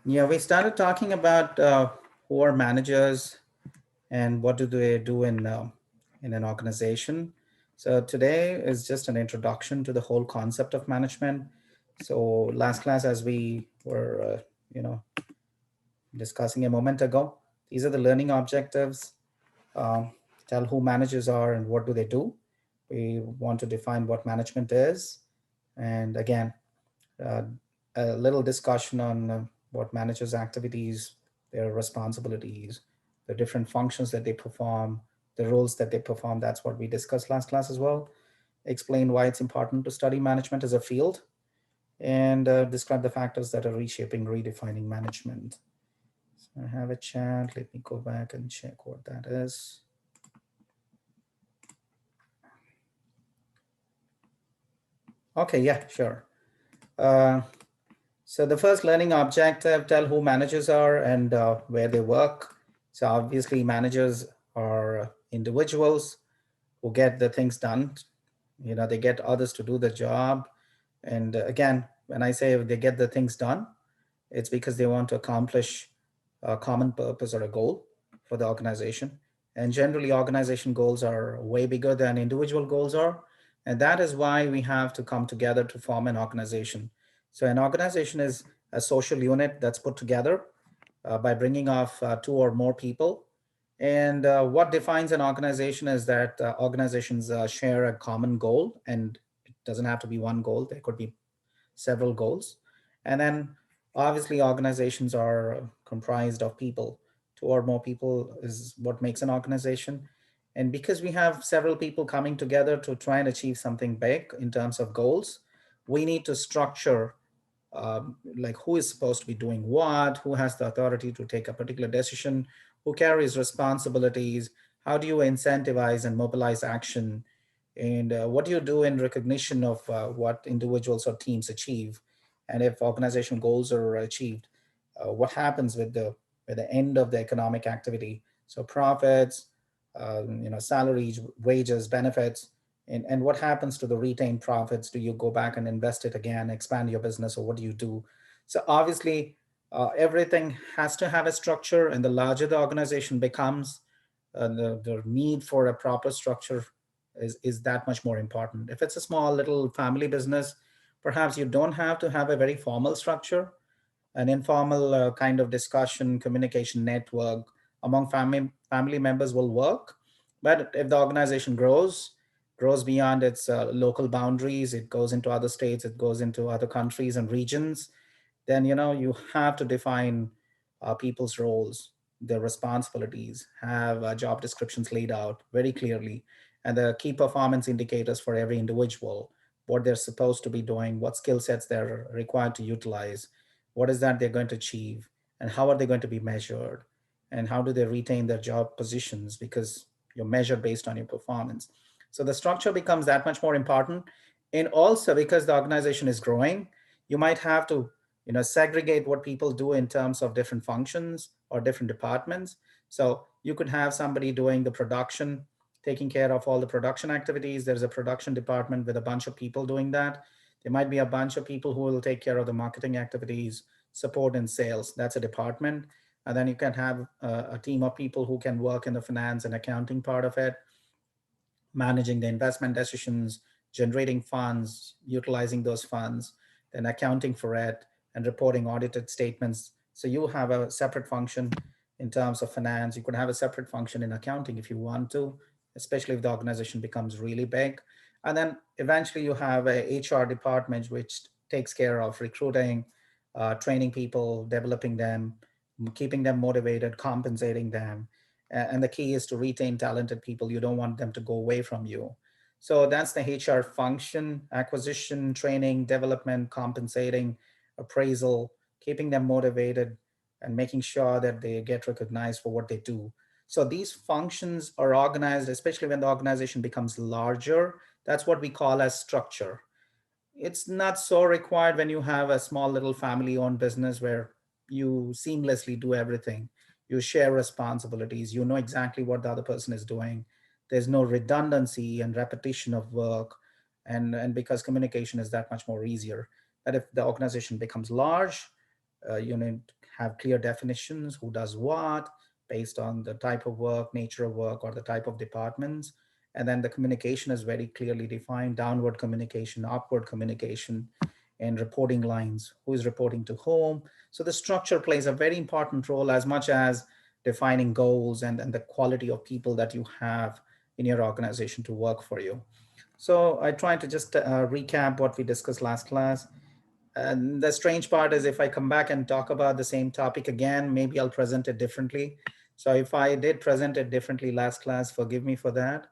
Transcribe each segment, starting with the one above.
Yeah, we started talking about who are managers and what do they do in an organization. So today is just an introduction to the whole concept of management. So last class, as we were, discussing a moment ago, these are the learning objectives. Um, Tell who managers are and what do they do. We want to define what management is, and again, uh, a little discussion on what managers' activities, their responsibilities, the different functions that they perform, the roles that they perform. That's what we discussed last class as well. Explain why it's important to study management as a field, and describe the factors that are reshaping, redefining management. So I have a chat. Let me go back and check what that is. Okay, yeah, sure. Uh, So the first learning objective, tell who managers are and where they work. So obviously managers are individuals who get the things done. They get others to do the job. And again, when I say they get the things done, it's because they want to accomplish a common purpose or a goal for the organization. And generally, organization goals are way bigger than individual goals are. And that is why we have to come together to form an organization. So, an organization is a social unit that's put together by bringing off two or more people. And what defines an organization is that organizations share a common goal, and it doesn't have to be one goal, there could be several goals. And then obviously organizations are comprised of people. Two or more people is what makes an organization. And because we have several people coming together to try and achieve something big in terms of goals, we need to structure like who is supposed to be doing what, who has the authority to take a particular decision, who carries responsibilities, how do you incentivize and mobilize action, and what do you do in recognition of what individuals or teams achieve, and if organizational goals are achieved, what happens with the end of the economic activity, so profits, salaries, wages, benefits, and what happens to the retained profits? Do you go back and invest it again, expand your business, or what do you do? So obviously, everything has to have a structure, and the larger the organization becomes, the need for a proper structure is that much more important. If it's a small little family business, perhaps you don't have to have a very formal structure. An informal kind of discussion, communication network among family members will work. But if the organization grows beyond its local boundaries, it goes into other states, it goes into other countries and regions, then you have to define people's roles, their responsibilities, have job descriptions laid out very clearly, and the key performance indicators for every individual, what they're supposed to be doing, what skill sets they're required to utilize, what is that they're going to achieve, and how are they going to be measured, and how do they retain their job positions, because you're measured based on your performance. So the structure becomes that much more important. And also because the organization is growing, you might have to segregate what people do in terms of different functions or different departments. So you could have somebody doing the production, taking care of all the production activities. There's a production department with a bunch of people doing that. There might be a bunch of people who will take care of the marketing activities, support and sales. That's a department. And then you can have a team of people who can work in the finance and accounting part of it, managing the investment decisions, generating funds, utilizing those funds, then accounting for it, and reporting audited statements. So you have a separate function in terms of finance. You could have a separate function in accounting if you want to, especially if the organization becomes really big. And then eventually you have a HR department which takes care of recruiting, training people, developing them, keeping them motivated, compensating them. And the key is to retain talented people. You don't want them to go away from you. So that's the HR function: acquisition, training, development, compensating, appraisal, keeping them motivated, and making sure that they get recognized for what they do. So these functions are organized, especially when the organization becomes larger. That's what we call as structure. It's not so required when you have a small little family owned business where you seamlessly do everything. You share responsibilities, you know exactly what the other person is doing. There's no redundancy and repetition of work. And because communication is that much more easier. That if the organization becomes large, you have clear definitions, who does what, based on the type of work, nature of work, or the type of departments. And then the communication is very clearly defined: downward communication, upward communication, and reporting lines, who is reporting to whom. So the structure plays a very important role, as much as defining goals and the quality of people that you have in your organization to work for you. So I try to just recap what we discussed last class. And the strange part is, if I come back and talk about the same topic again, maybe I'll present it differently. So if I did present it differently last class, forgive me for that.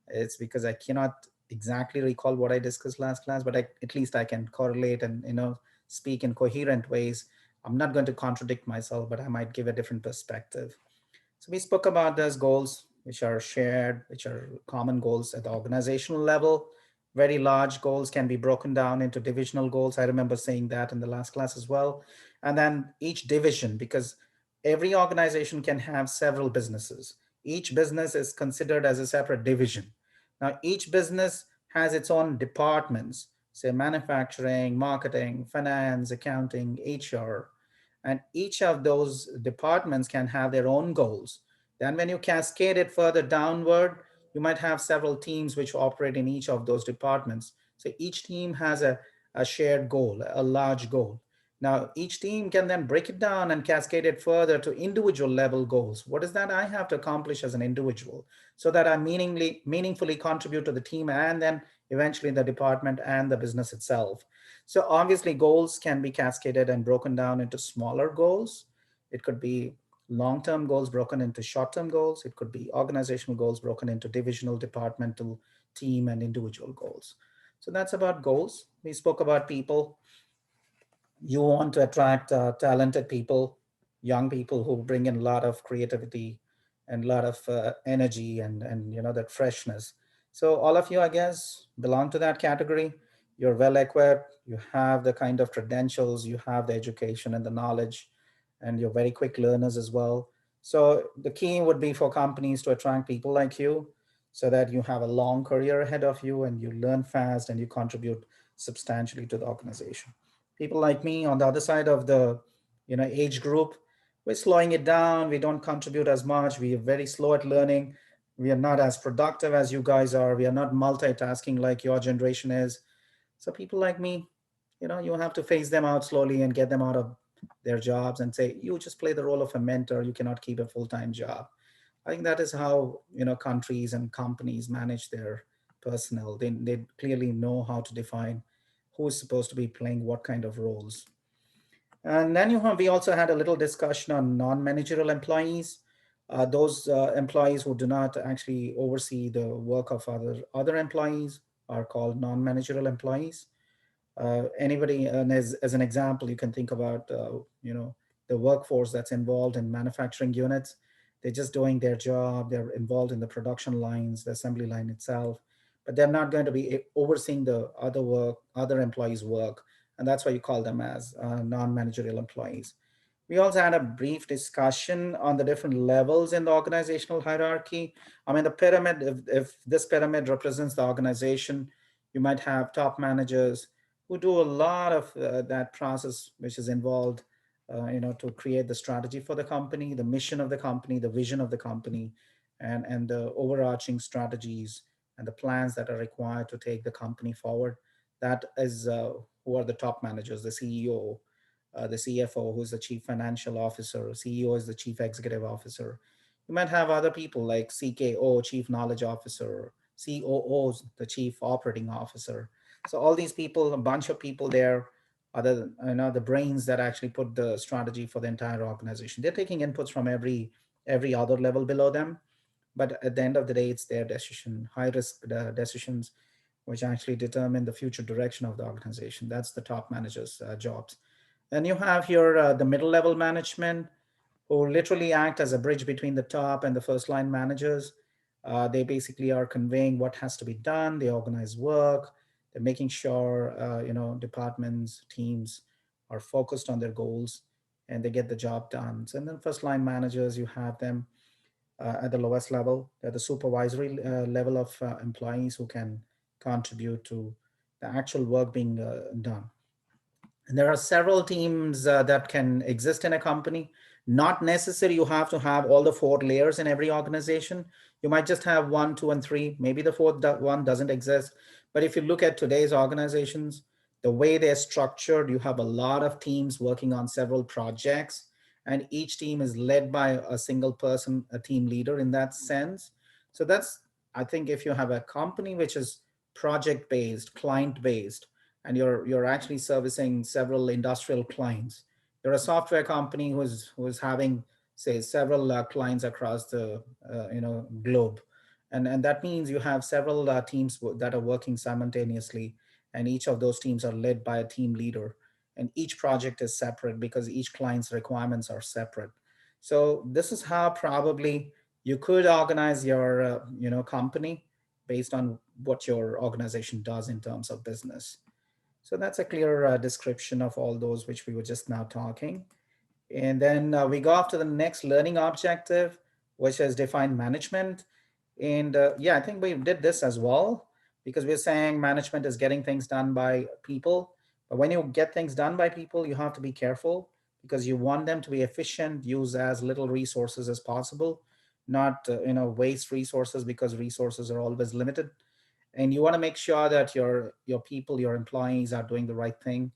It's because I cannot exactly recall what I discussed last class, but at least I can correlate and speak in coherent ways. I'm not going to contradict myself, but I might give a different perspective. So we spoke about those goals, which are shared, which are common goals at the organizational level. Very large goals can be broken down into divisional goals. I remember saying that in the last class as well. And then each division, because every organization can have several businesses. Each business is considered as a separate division. Now, each business has its own departments, say manufacturing, marketing, finance, accounting, HR, and each of those departments can have their own goals. Then when you cascade it further downward, you might have several teams which operate in each of those departments. So each team has a shared goal, a large goal. Now each team can then break it down and cascade it further to individual level goals. What is that I have to accomplish as an individual, so that I meaningfully contribute to the team, and then eventually the department and the business itself. So obviously, goals can be cascaded and broken down into smaller goals. It could be long-term goals broken into short-term goals. It could be organizational goals broken into divisional, departmental, team, and individual goals. So that's about goals. We spoke about people. You want to attract talented people, young people who bring in a lot of creativity and a lot of energy and that freshness. So all of you, I guess, belong to that category. You're well equipped, you have the kind of credentials, you have the education and the knowledge, and you're very quick learners as well. So the key would be for companies to attract people like you, so that you have a long career ahead of you and you learn fast and you contribute substantially to the organization. People like me on the other side of the age group, we're slowing it down. We don't contribute as much. We are very slow at learning. We are not as productive as you guys are. We are not multitasking like your generation is. So people like me, you have to phase them out slowly and get them out of their jobs and say, you just play the role of a mentor. You cannot keep a full-time job. I think that is how countries and companies manage their personnel. They clearly know how to define who is supposed to be playing what kind of roles. And then we also had a little discussion on non-managerial employees. Those employees who do not actually oversee the work of other employees are called non-managerial employees. Anybody, and as an example, you can think about the workforce that's involved in manufacturing units. They're just doing their job. They're involved in the production lines, the assembly line itself, but they're not going to be overseeing the other employees' work, and that's why you call them as non-managerial employees. We also had a brief discussion on the different levels in the organizational hierarchy. I mean, the pyramid, if this pyramid represents the organization, you might have top managers who do a lot of that process, which is involved, to create the strategy for the company, the mission of the company, the vision of the company, and the overarching strategies and the plans that are required to take the company forward. That is who are the top managers: the CEO, the CFO, who's the chief financial officer, CEO is the chief executive officer. You might have other people like CKO, chief knowledge officer, COO, the chief operating officer. So all these people, a bunch of people there, are the brains that actually put the strategy for the entire organization. They're taking inputs from every other level below them, but at the end of the day, it's their decision, high risk decisions, which actually determine the future direction of the organization. That's the top managers' jobs. And you have here the middle level management, who literally act as a bridge between the top and the first line managers. They basically are conveying what has to be done. They organize work. They're making sure departments, teams are focused on their goals and they get the job done. So, and then first line managers, you have them at the lowest level. They're the supervisory level of employees who can contribute to the actual work being done. And there are several teams that can exist in a company. Not necessary you have to have all the four layers in every organization. You might just have one, two, and three. Maybe the fourth one doesn't exist. But if you look at today's organizations, the way they're structured, you have a lot of teams working on several projects, and each team is led by a single person, a team leader in that sense. So that's, I think, if you have a company which is project based, client based, and you're actually servicing several industrial clients. You're a software company who's having, say, several clients across the globe, and that means you have several teams that are working simultaneously, and each of those teams are led by a team leader, and each project is separate because each client's requirements are separate. So this is how probably you could organize your company based on what your organization does in terms of business. So that's a clear description of all those which we were just now talking. And then we go off to the next learning objective, which is define management. And yeah, I think we did this as well because we're saying management is getting things done by people. But when you get things done by people, you have to be careful because you want them to be efficient, use as little resources as possible, not waste resources because resources are always limited. And you want to make sure that your people, your employees are doing the right thing.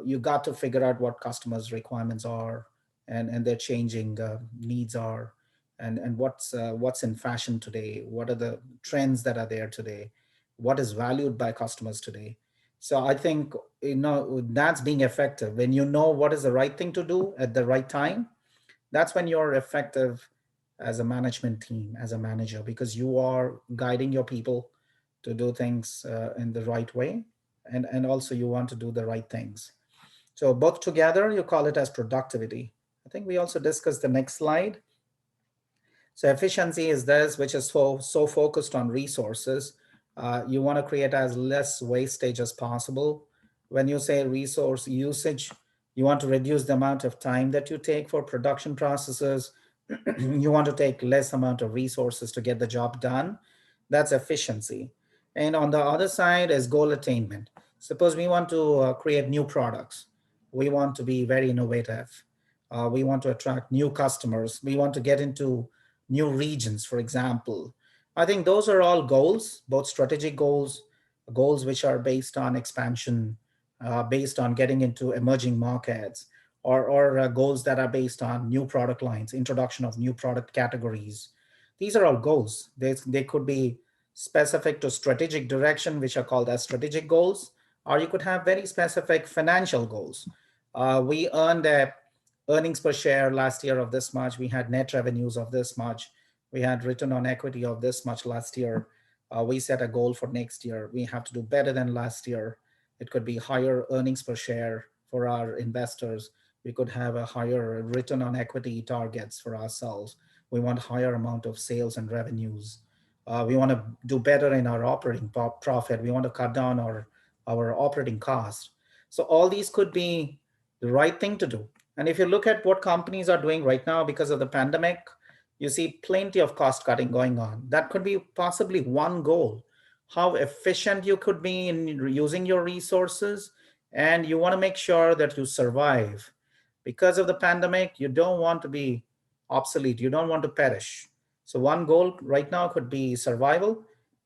You got to figure out what customers requirements are, and their changing needs are, and what's in fashion today, what are the trends that are there today, what is valued by customers today. So I think that's being effective when you know what is the right thing to do at the right time. That's when you're effective as a management team, as a manager, because you are guiding your people to do things in the right way, and also you want to do the right things. So both together you call it as productivity. I think we also discussed the next slide. So efficiency is this, which is so focused on resources. You want to create as less wastage as possible. When you say resource usage, you want to reduce the amount of time that you take for production processes. You want to take less amount of resources to get the job done. That's efficiency. And on the other side is goal attainment. Suppose we want to create new products. We want to be very innovative. We want to attract new customers. We want to get into new regions, for example. I think those are all goals, both strategic goals, goals which are based on expansion, based on getting into emerging markets, or goals that are based on new product lines, introduction of new product categories. These are all goals. They could be specific to strategic direction, which are called as strategic goals, or you could have very specific financial goals. We earned a earnings per share last year of this much. We had net revenues of this much. We had return on equity of this much last year. We set a goal for next year. We have to do better than last year. It could be higher earnings per share for our investors. We could have a higher return on equity targets for ourselves. We want higher amount of sales and revenues. We want to do better in our operating profit. We want to cut down our operating costs. So all these could be the right thing to do. And if you look at what companies are doing right now because of the pandemic, you see plenty of cost cutting going on. That could be possibly one goal. How efficient you could be in using your resources, and you want to make sure that you survive. Because of the pandemic, you don't want to be obsolete, you don't want to perish. So, one goal right now could be survival.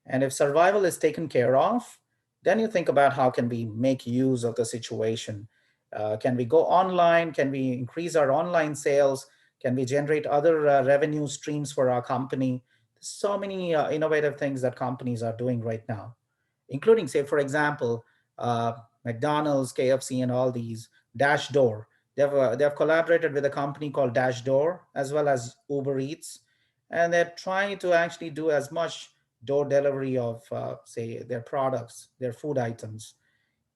And if survival is taken care of, then you think about how can we make use of the situation. Can we go online? Can we increase our online sales? Can we generate other revenue streams for our company? So many innovative things that companies are doing right now, including, say, for example, McDonald's, KFC, and all these. Dash Door. They've collaborated with a company called Dash Door as well as Uber Eats, and they're trying to actually do as much door delivery of, say, their products, their food items,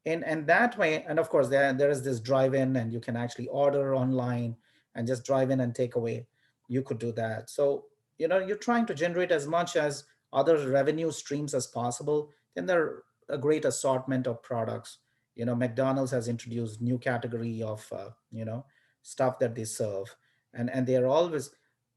and that way. And of course there is this drive-in, and you can actually order online and just drive in and take away. You could do that. So you're trying to generate as much as other revenue streams as possible. Then there are a great assortment of products. McDonald's has introduced new category of stuff that they serve, and they're always,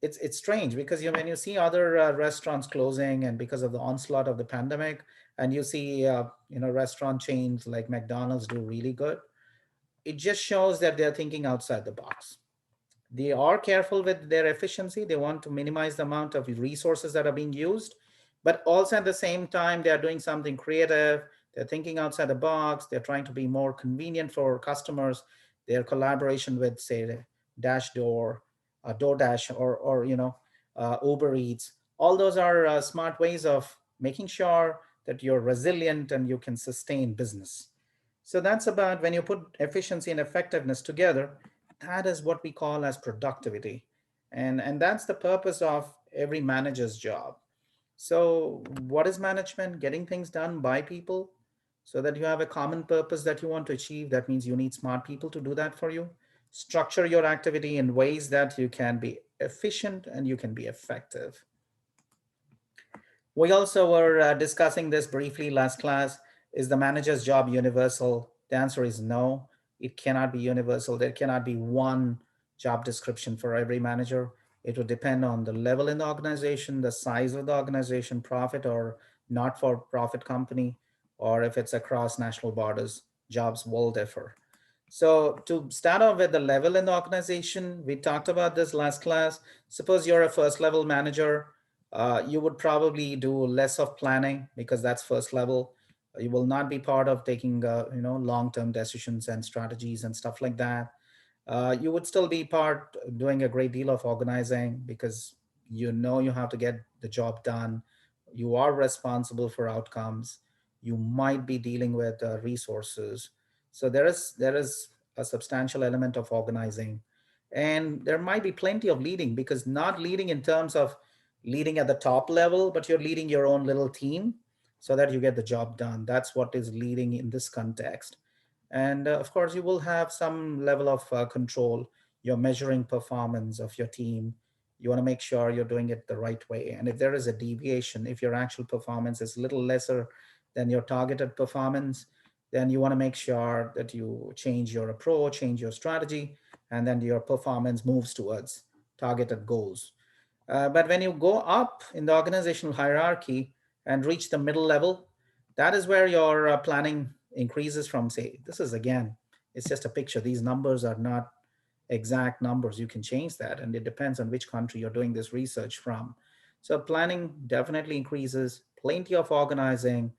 it's strange because when you see other restaurants closing and because of the onslaught of the pandemic, and you see restaurant chains like McDonald's do really good. it just shows that they're thinking outside the box. They are careful with their efficiency. They want to minimize the amount of resources that are being used, but also at the same time, they are doing something creative. They're thinking outside the box. They're trying to be more convenient for customers. Their collaboration with, say, Dashdoor, DoorDash, or Uber Eats. All those are smart ways of making sure that you're resilient and you can sustain business. So that's about when you put efficiency and effectiveness together, that is what we call as productivity. And that's the purpose of every manager's job. So what is management? Getting things done by people so that you have a common purpose that you want to achieve. That means you need smart people to do that for you. Structure your activity in ways that you can be efficient and you can be effective. We also were discussing this briefly last class. Is the manager's job universal? The answer is no. It cannot be universal. There cannot be one job description for every manager. It will depend on the level in the organization, the size of the organization, profit or not for profit company, or if it's across national borders, jobs will differ. So to start off with the level in the organization, we talked about this last class. Suppose you're a first level manager, you would probably do less of planning because that's first level. You will not be part of taking long-term decisions and strategies and stuff like that. You would still be part doing a great deal of organizing because you know you have to get the job done. You are responsible for outcomes. You might be dealing with resources. So there is a substantial element of organizing, and there might be plenty of leading, because not leading in terms of leading at the top level, but you're leading your own little team so that you get the job done. That's what is leading in this context. And of course, you will have some level of control. You're measuring performance of your team. You want to make sure you're doing it the right way. And if there is a deviation, if your actual performance is a little lesser than your targeted performance, then you want to make sure that you change your approach, change your strategy, and then your performance moves towards targeted goals. But when you go up in the organizational hierarchy and reach the middle level, that is where your planning increases from, say, this is again, it's just a picture. These numbers are not exact numbers. You can change that, and it depends on which country you're doing this research from. So planning definitely increases, plenty of organizing.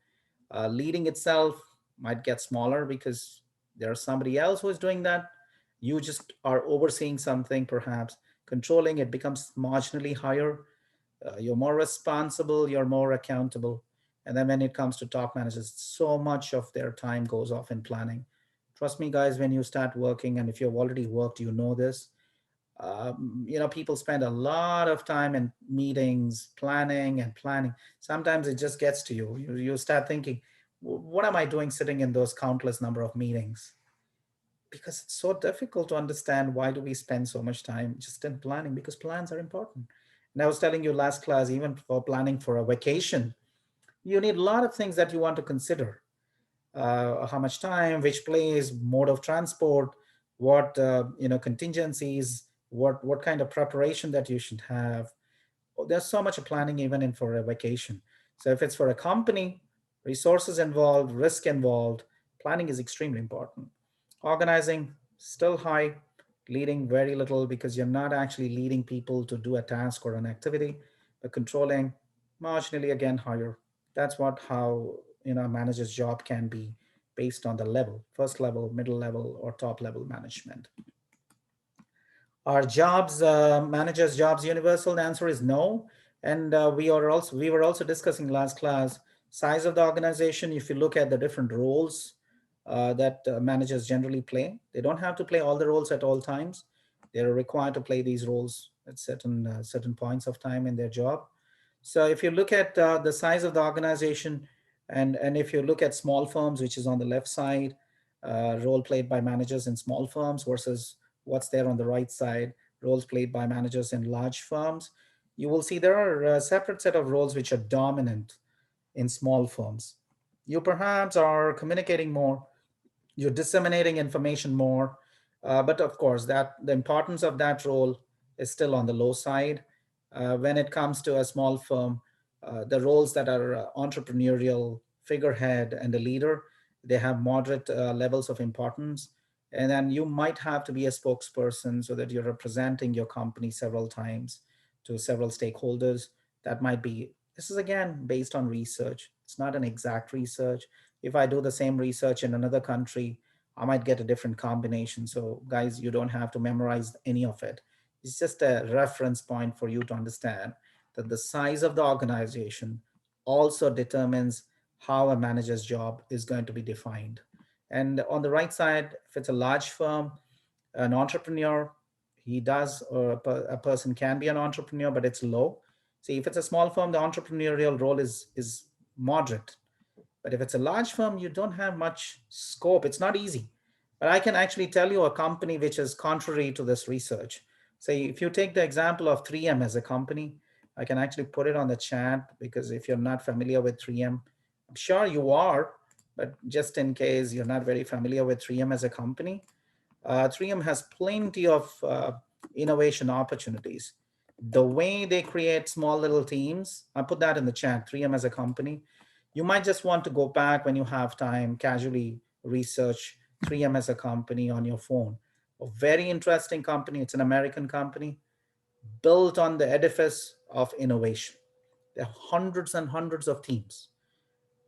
Leading itself might get smaller because there's somebody else who is doing that. You just are overseeing something, perhaps controlling it becomes marginally higher. You're more responsible, you're more accountable. And then when it comes to top managers, so much of their time goes off in planning. Trust me, guys, when you start working, and if you've already worked, you know this. People spend a lot of time in meetings, planning and planning. Sometimes it just gets to you. You start thinking, what am I doing sitting in those countless number of meetings? Because it's so difficult to understand why do we spend so much time just in planning, because plans are important. And I was telling you last class, even for planning for a vacation, you need a lot of things that you want to consider. How much time, which place, mode of transport, what contingencies, what kind of preparation that you should have. There's so much planning even in for a vacation. So if it's for a company, resources involved, risk involved, planning is extremely important. Organizing still high, leading very little, because you're not actually leading people to do a task or an activity, but controlling marginally again higher. That's what how a manager's job can be based on the level, first level, middle level, or top level management. Are jobs, managers' jobs universal? The answer is no. And we were also discussing last class size of the organization. If you look at the different roles that managers generally play, they don't have to play all the roles at all times. They're required to play these roles at certain points of time in their job. So if you look at the size of the organization, and if you look at small firms, which is on the left side, role played by managers in small firms versus what's there on the right side, roles played by managers in large firms, you will see there are a separate set of roles which are dominant in small firms. You perhaps are communicating more, you're disseminating information more, but of course, that the importance of that role is still on the low side. When it comes to a small firm, the roles that are entrepreneurial, figurehead, and a leader, they have moderate levels of importance. And then you might have to be a spokesperson so that you're representing your company several times to several stakeholders. That might be, this is again based on research. It's not an exact research. If I do the same research in another country, I might get a different combination. So, guys, you don't have to memorize any of it. It's just a reference point for you to understand that the size of the organization also determines how a manager's job is going to be defined. And on the right side, if it's a large firm, an entrepreneur, he does, or a person can be an entrepreneur, but it's low. See, if it's a small firm, the entrepreneurial role is moderate. But if it's a large firm, you don't have much scope. It's not easy. But I can actually tell you a company which is contrary to this research. Say, if you take the example of 3M as a company, I can actually put it on the chat because if you're not familiar with 3M, I'm sure you are, but just in case you're not very familiar with 3M as a company, 3M has plenty of innovation opportunities. The way they create small little teams, I put that in the chat, 3M as a company. You might just want to go back when you have time, casually research 3M as a company on your phone. A very interesting company. It's an American company built on the edifice of innovation. There are hundreds and hundreds of teams.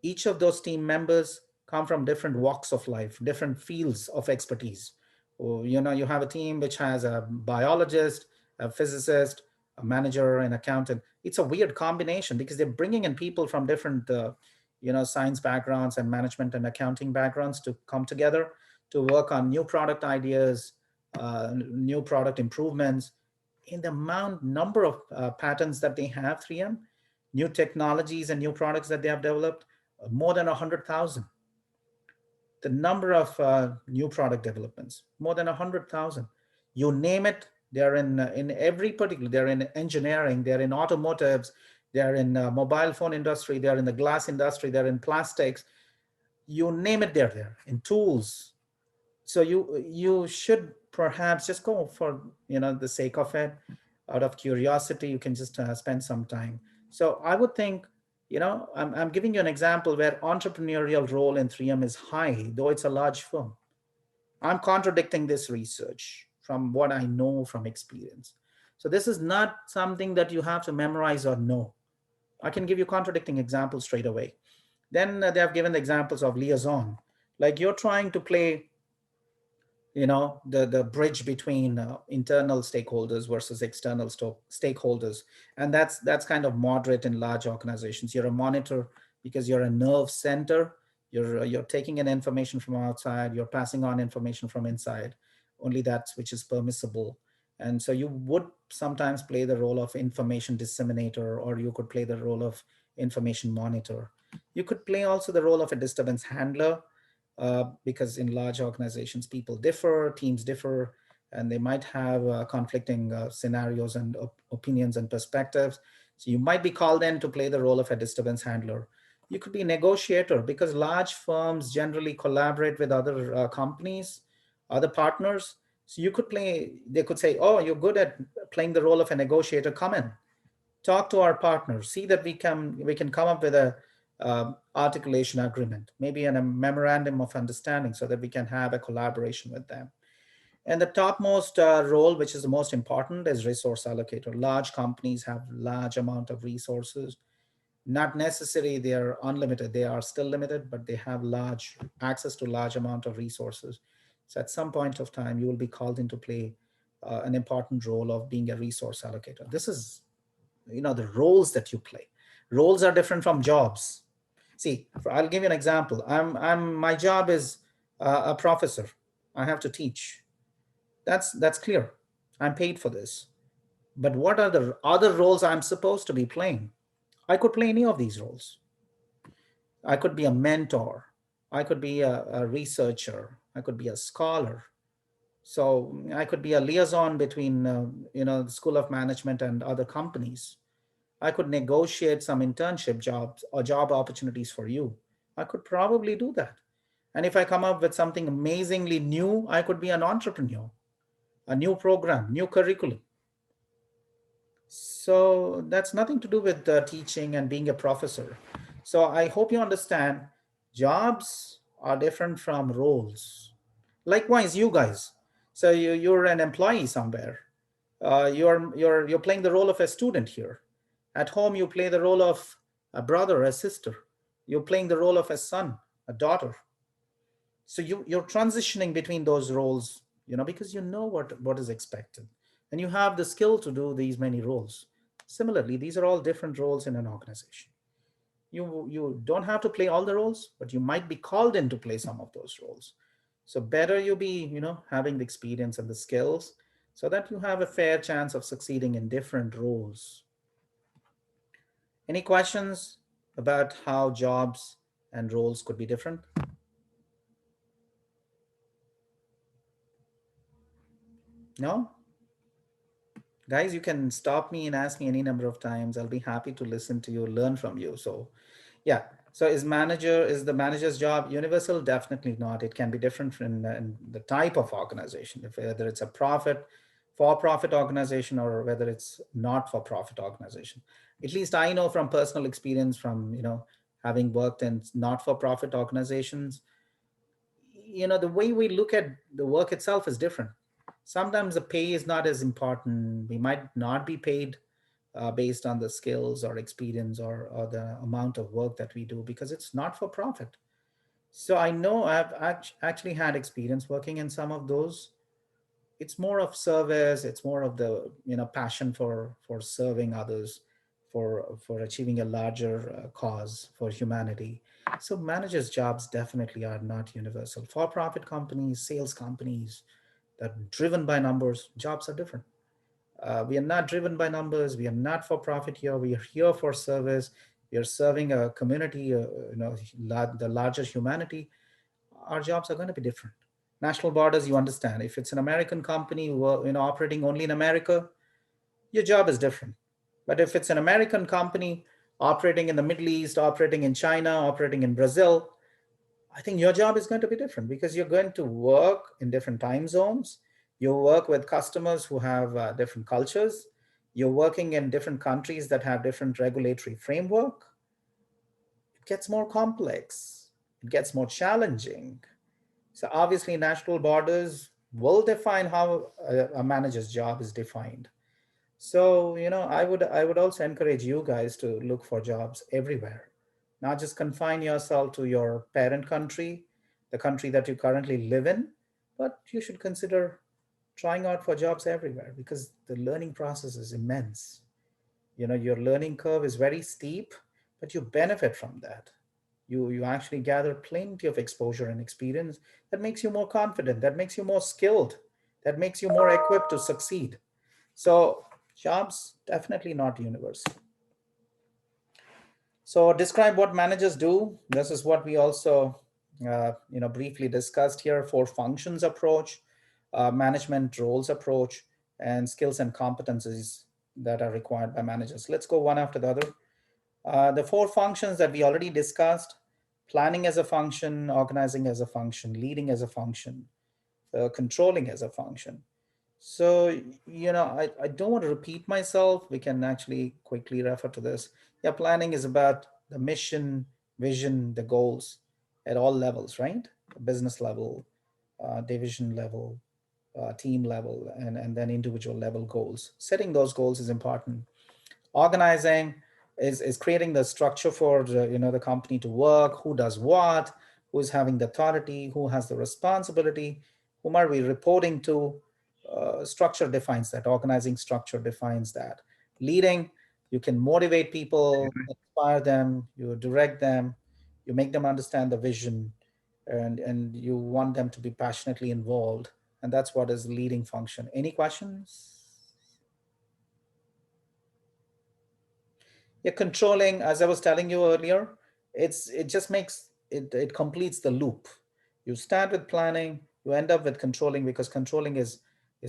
Each of those team members come from different walks of life, different fields of expertise. Oh, you have a team which has a biologist, a physicist, a manager, an accountant. It's a weird combination because they're bringing in people from different science backgrounds and management and accounting backgrounds to come together to work on new product ideas, new product improvements. In the number of patents that they have, 3M, new technologies and new products that they have developed, more than 100,000. The number of new product developments, more than 100,000. You name it, they're in every particular, they're in engineering, they're in automotives, they're in mobile phone industry, they're in the glass industry, they're in plastics. You name it, they're there. In tools, so you should perhaps just go for the sake of it, out of curiosity. You can just spend some time. So I would think, I'm giving you an example where entrepreneurial role in 3M is high, though it's a large firm. I'm contradicting this research from what I know from experience. So this is not something that you have to memorize or know. I can give you contradicting examples straight away. Then they have given the examples of liaison, like you're trying to play the bridge between internal stakeholders versus external stakeholders. And that's kind of moderate in large organizations. You're a monitor because you're a nerve center. You're taking in information from outside, you're passing on information from inside, only that which is permissible. And so you would sometimes play the role of information disseminator, or you could play the role of information monitor. You could play also the role of a disturbance handler, because in large organizations, people differ, teams differ, and they might have conflicting scenarios and opinions and perspectives. So you might be called in to play the role of a disturbance handler. You could be a negotiator because large firms generally collaborate with other companies, other partners. So they could say, oh, you're good at playing the role of a negotiator, come in, talk to our partners, see that we can come up with a articulation agreement, maybe in a memorandum of understanding, so that we can have a collaboration with them. And the topmost role, which is the most important, is resource allocator. Large companies have large amount of resources. Not necessarily they are unlimited, they are still limited, but they have large access to large amount of resources. So at some point of time, you will be called into play an important role of being a resource allocator. This is the roles that you play. Roles are different from jobs. See, I'll give you an example. My job is a professor. I have to teach. That's clear. I'm paid for this. But what are the other roles I'm supposed to be playing? I could play any of these roles. I could be a mentor. I could be a researcher. I could be a scholar. So I could be a liaison between the School of Management and other companies. I could negotiate some internship jobs or job opportunities for you. I could probably do that. And if I come up with something amazingly new, I could be an entrepreneur, a new program, new curriculum. So that's nothing to do with teaching and being a professor. So I hope you understand, jobs are different from roles. Likewise, you guys. So you're an employee somewhere. You're playing the role of a student here. At home, you play the role of a brother, a sister. You're playing the role of a son, a daughter. So you're transitioning between those roles, because you know what is expected, and you have the skill to do these many roles. Similarly, these are all different roles in an organization. You don't have to play all the roles, but you might be called in to play some of those roles. So better you be, having the experience and the skills so that you have a fair chance of succeeding in different roles. Any questions about how jobs and roles could be different? No? Guys, you can stop me and ask me any number of times. I'll be happy to listen to you, learn from you. So yeah. So is the manager's job universal? Definitely not. It can be different in the type of organization, if whether it's a for-profit organization, or whether it's not for-profit organization. At least I know from personal experience, from having worked in not-for-profit organizations, the way we look at the work itself is different. Sometimes the pay is not as important. We might not be paid based on the skills or experience, or the amount of work that we do, because it's not for profit. So I know I've actually had experience working in some of those. It's more of service. It's more of the passion for serving others, for achieving a larger cause for humanity. So managers jobs definitely are not universal. For profit companies, sales companies that are driven by numbers, jobs are different. We are not driven by numbers. We are not for profit here. We are here for service. We are serving a community, the larger humanity. Our jobs are going to be different. National borders, you understand. If it's an American company operating only in America, your job is different. But if it's an American company operating in the Middle East, operating in China, operating in Brazil, I think your job is going to be different, because you're going to work in different time zones. You work with customers who have different cultures. You're working in different countries that have different regulatory framework. It gets more complex. It gets more challenging. So obviously, national borders will define how a manager's job is defined. So, I would also encourage you guys to look for jobs everywhere. Not just confine yourself to your parent country, the country that you currently live in, but you should consider trying out for jobs everywhere, because the learning process is immense. Your learning curve is very steep, but you benefit from that. You actually gather plenty of exposure and experience that makes you more confident, that makes you more skilled, that makes you more equipped to succeed. So jobs definitely not universal. So describe what managers do. This is what we also briefly discussed here: four functions approach, management roles approach, and skills and competencies that are required by managers. Let's go one after the other. The four functions that we already discussed: planning as a function, organizing as a function, leading as a function, controlling as a function. So, I don't want to repeat myself. We can actually quickly refer to this. Yeah, planning is about the mission, vision, the goals at all levels, right? Business level, division level, team level, and then individual level goals. Setting those goals is important. Organizing is creating the structure for the company to work. Who does what? Who is having the authority? Who has the responsibility? Whom are we reporting to? Structure defines that. Organizing structure defines that. Leading, you can motivate people, inspire them, you direct them, you make them understand the vision, and you want them to be passionately involved. And that's what is leading function. Any questions? You're controlling, as I was telling you earlier, it just makes it completes the loop. You start with planning, you end up with controlling, because controlling is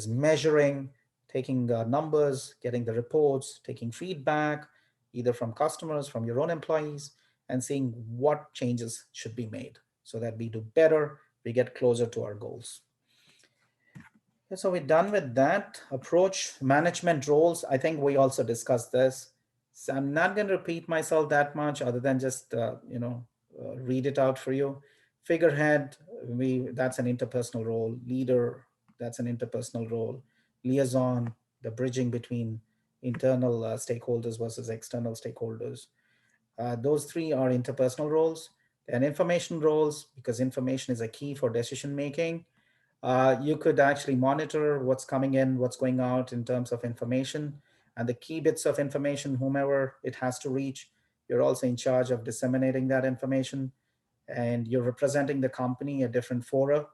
measuring, taking numbers, getting the reports, taking feedback, either from customers, from your own employees, and seeing what changes should be made so that we do better, we get closer to our goals. Yeah, so we're done with that approach. Management roles, I think we also discussed this. So I'm not going to repeat myself that much, other than just read it out for you. Figurehead, That's an interpersonal role. Leader, that's an interpersonal role. Liaison, the bridging between internal stakeholders versus external stakeholders. Those three are interpersonal roles. And information roles, because information is a key for decision making. You could actually monitor what's coming in, what's going out in terms of information, and the key bits of information, whomever it has to reach. You're also in charge of disseminating that information, and you're representing the company at different fora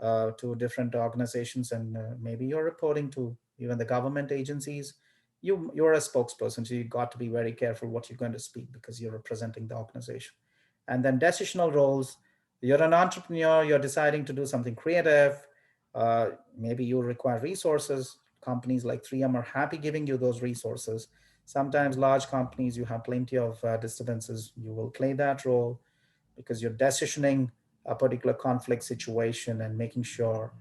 to different organizations, and maybe you're reporting to even the government agencies. You're a spokesperson, so you got to be very careful what you're going to speak because you're representing the organization. And then decisional roles, you're an entrepreneur, you're deciding to do something creative. Maybe you require resources. Companies like 3M are happy giving you those resources. Sometimes large companies, you have plenty of disturbances, you will play that role because you're decisioning a particular conflict situation and making sure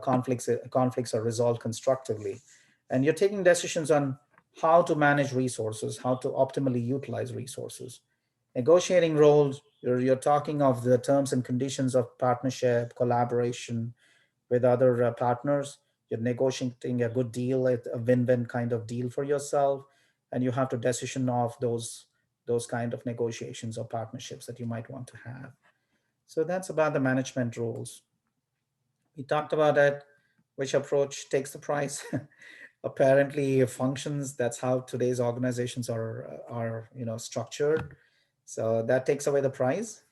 conflicts are resolved constructively. And you're taking decisions on how to manage resources, how to optimally utilize resources. Negotiating roles, you're talking of the terms and conditions of partnership, collaboration with other partners. You're negotiating a good deal, a win-win kind of deal for yourself, and you have to decision of those kind of negotiations or partnerships that you might want to have. So that's about the management roles. We talked about it, which approach takes the price. Apparently functions. That's how today's organizations are structured. So that takes away the price.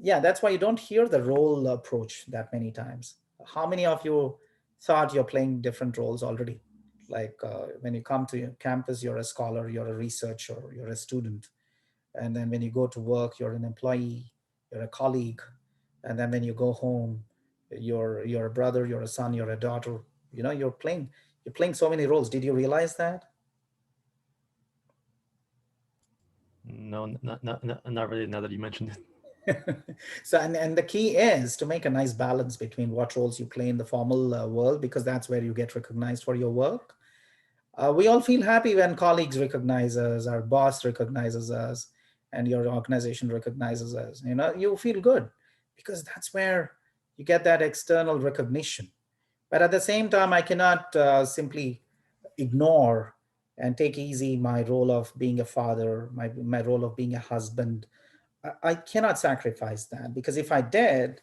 Yeah, that's why you don't hear the role approach that many times. How many of you thought you're playing different roles already? Like when you come to campus, you're a scholar, you're a researcher, you're a student. And then when you go to work, you're an employee, you're a colleague. And then when you go home, you're a brother, you're a son, you're a daughter. You're playing so many roles. Did you realize that? No, not really. Now that you mentioned it. So and the key is to make a nice balance between what roles you play in the formal world, because that's where you get recognized for your work. We all feel happy when colleagues recognize us, our boss recognizes us, and your organization recognizes us. You feel good because that's where you get that external recognition. But at the same time, I cannot simply ignore and take easy my role of being a father, my role of being a husband. I cannot sacrifice that, because if I did,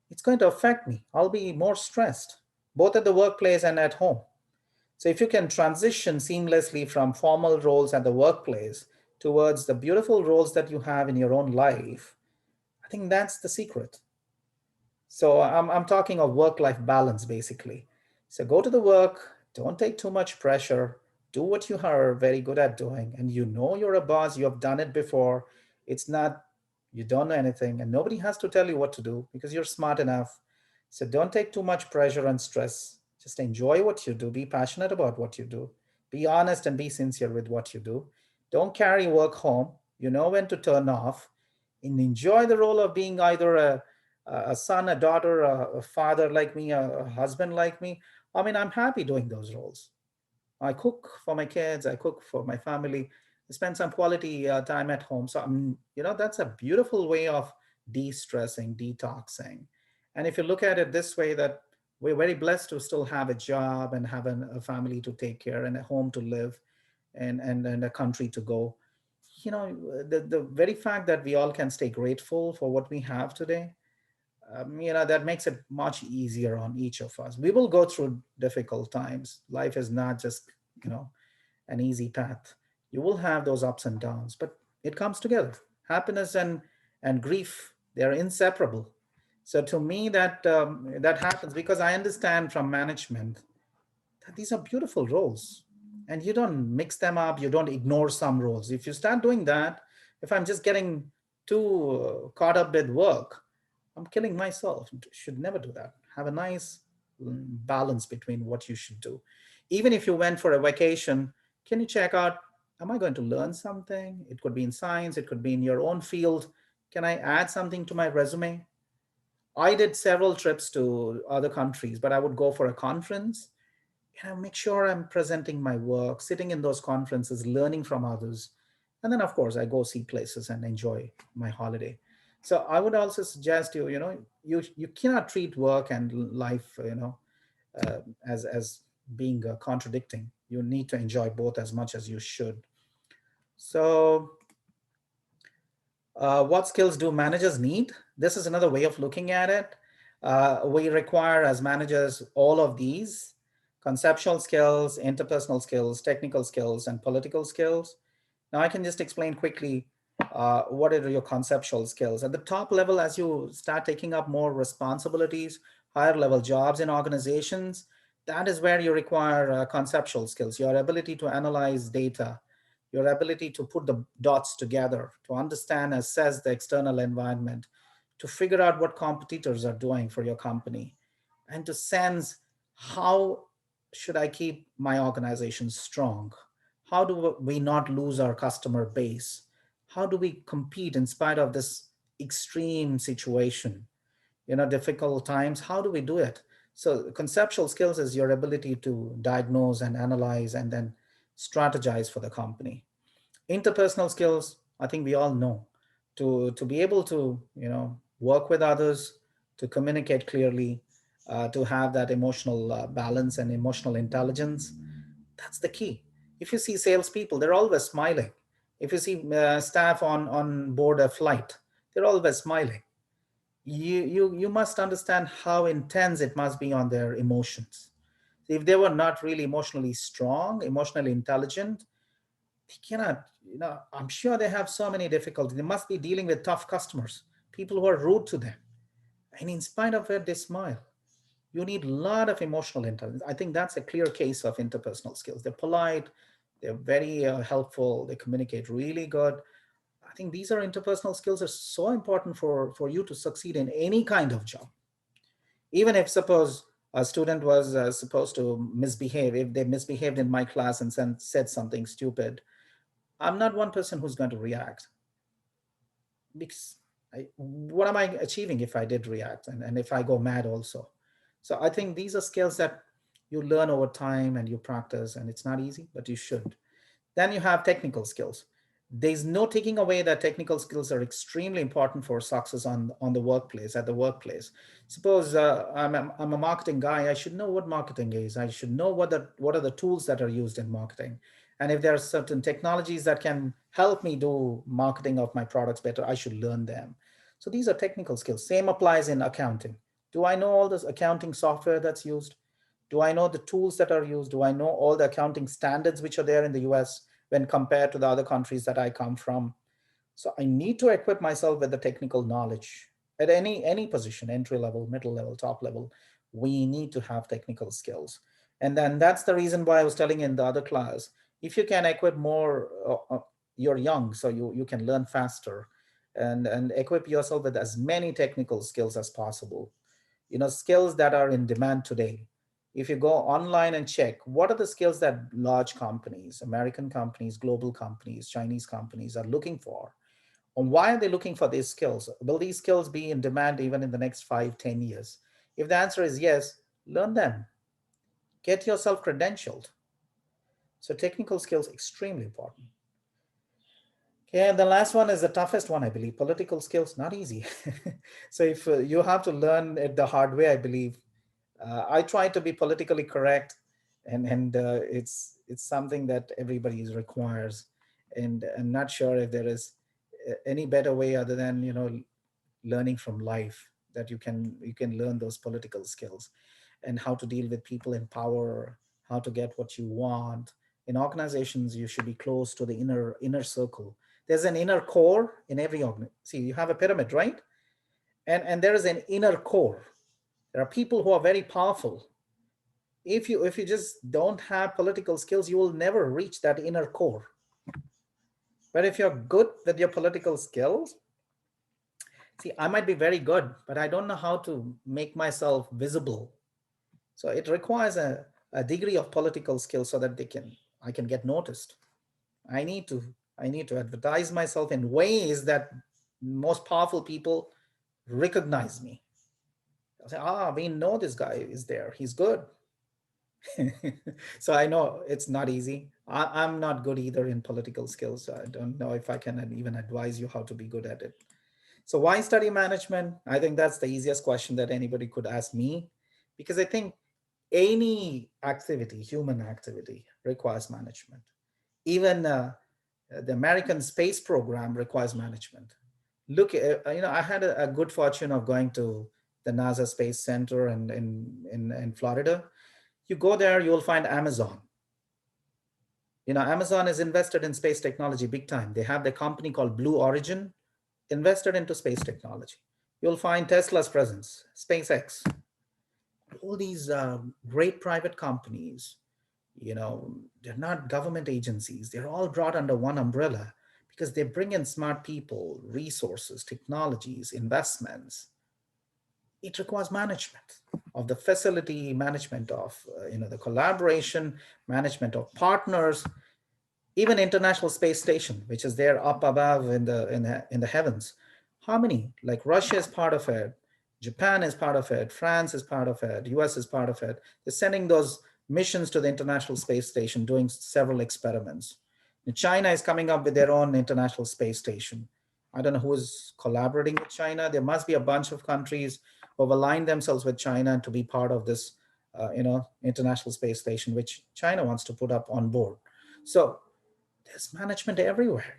it's going to affect me. I'll be more stressed, both at the workplace and at home. So if you can transition seamlessly from formal roles at the workplace towards the beautiful roles that you have in your own life, I think that's the secret. So I'm talking of work-life balance basically. So go to the work, don't take too much pressure, do what you are very good at doing, and you're a boss, you have done it before. It's not you don't know anything, and nobody has to tell you what to do because you're smart enough. So don't take too much pressure and stress. Just enjoy what you do, be passionate about what you do, be honest and be sincere with what you do. Don't carry work home. You know when to turn off and enjoy the role of being either a son, a daughter, a father like me, a husband like me. I mean, I'm happy doing those roles. I cook for my kids, I cook for my family, I spend some quality time at home. So, that's a beautiful way of de stressing, detoxing. And if you look at it this way, that we're very blessed to still have a job and have a family to take care and a home to live and a country to go. The very fact that we all can stay grateful for what we have today, that makes it much easier on each of us. We will go through difficult times. Life is not just, you know, an easy path. You will have those ups and downs, but it comes together. Happiness and grief, they're inseparable. So to me, that happens because I understand from management that these are beautiful roles, and you don't mix them up. You don't ignore some roles. If you start doing that, if I'm just getting too caught up with work, I'm killing myself. Should never do that. Have a nice balance between what you should do. Even if you went for a vacation, can you check out, am I going to learn something? It could be in science, it could be in your own field. Can I add something to my resume? I did several trips to other countries, but I would go for a conference. Make sure I'm presenting my work, sitting in those conferences, learning from others. And then, of course, I go see places and enjoy my holiday. So I would also suggest you, you cannot treat work and life, as being contradicting. You need to enjoy both as much as you should. So what skills do managers need? This is another way of looking at it. We require, as managers, all of these: conceptual skills, interpersonal skills, technical skills, and political skills. Now, I can just explain quickly what are your conceptual skills. At the top level, as you start taking up more responsibilities, higher level jobs in organizations, that is where you require conceptual skills, your ability to analyze data, your ability to put the dots together, to understand, assess the external environment, to figure out what competitors are doing for your company, and to sense how should I keep my organization strong? How do we not lose our customer base? How do we compete in spite of this extreme situation? Difficult times, how do we do it? So conceptual skills is your ability to diagnose and analyze and then strategize for the company. Interpersonal skills, I think we all know, to be able to work with others, to communicate clearly, to have that emotional balance and emotional intelligence. That's the key. If you see salespeople, they're always smiling. If you see staff on board a flight, they're always smiling. You must understand how intense it must be on their emotions. If they were not really emotionally strong, emotionally intelligent, they cannot, I'm sure they have so many difficulties. They must be dealing with tough customers, people who are rude to them. And in spite of it, they smile. You need a lot of emotional intelligence. I think that's a clear case of interpersonal skills. They're polite, they're very helpful, they communicate really good. I think these are interpersonal skills are so important for you to succeed in any kind of job. Even if suppose a student was supposed to misbehave, if they misbehaved in my class and said something stupid, I'm not one person who's going to react because what am I achieving if I did react and if I go mad also? So I think these are skills that you learn over time and you practice, and it's not easy, but you should. Then you have technical skills. There's no taking away that technical skills are extremely important for success on the workplace, at the workplace. Suppose I'm a marketing guy, I should know what marketing is. I should know what are the tools that are used in marketing. And if there are certain technologies that can help me do marketing of my products better, I should learn them. So these are technical skills. Same applies in accounting. Do I know all this accounting software that's used? Do I know the tools that are used? Do I know all the accounting standards which are there in the US when compared to the other countries that I come from? So I need to equip myself with the technical knowledge at any position, entry level, middle level, top level. We need to have technical skills. And then that's the reason why I was telling in the other class, if you can equip more, you're young, so you can learn faster and equip yourself with as many technical skills as possible, skills that are in demand today. If you go online and check what are the skills that large companies, American companies, global companies, Chinese companies are looking for, and why are they looking for these skills? Will these skills be in demand even in the next 5, 10 years? If the answer is yes, learn them, get yourself credentialed. So technical skills extremely important. Okay, and the last one is the toughest one, I believe. Political skills, not easy. So if you have to learn it the hard way, I believe. I try to be politically correct, and it's something that everybody requires, and I'm not sure if there is any better way other than learning from life, that you can learn those political skills and how to deal with people in power, how to get what you want. In organizations, you should be close to the inner circle. There's an inner core in every organ. See, you have a pyramid, right? And there is an inner core. There are people who are very powerful. If you just don't have political skills, you will never reach that inner core. But if you're good with your political skills, see, I might be very good, but I don't know how to make myself visible. So it requires a degree of political skill so that I can get noticed. I need to I need to advertise myself in ways that most powerful people recognize me. They'll say, we know this guy is there. He's good. So I know it's not easy. I'm not good either in political skills. So I don't know if I can even advise you how to be good at it. So why study management? I think that's the easiest question that anybody could ask me, because I think any activity, human activity, requires management. Even the American space program requires management. Look, I had a good fortune of going to the NASA Space Center in Florida. You go there, you will find Amazon. Amazon is invested in space technology big time. They have the company called Blue Origin, invested into space technology. You'll find Tesla's presence, SpaceX, all these great private companies. They're not government agencies. They're all brought under one umbrella because they bring in smart people, resources, technologies, investments. It requires management of the facility, management of the collaboration, management of partners, even International Space Station, which is there up above in the heavens. How many? Like Russia is part of it, Japan is part of it, France is part of it, US is part of it. They're sending those missions to the International Space Station, doing several experiments. And China is coming up with their own International Space Station. I don't know who is collaborating with China. There must be a bunch of countries who have aligned themselves with China to be part of this, International Space Station, which China wants to put up on board. So there's management everywhere.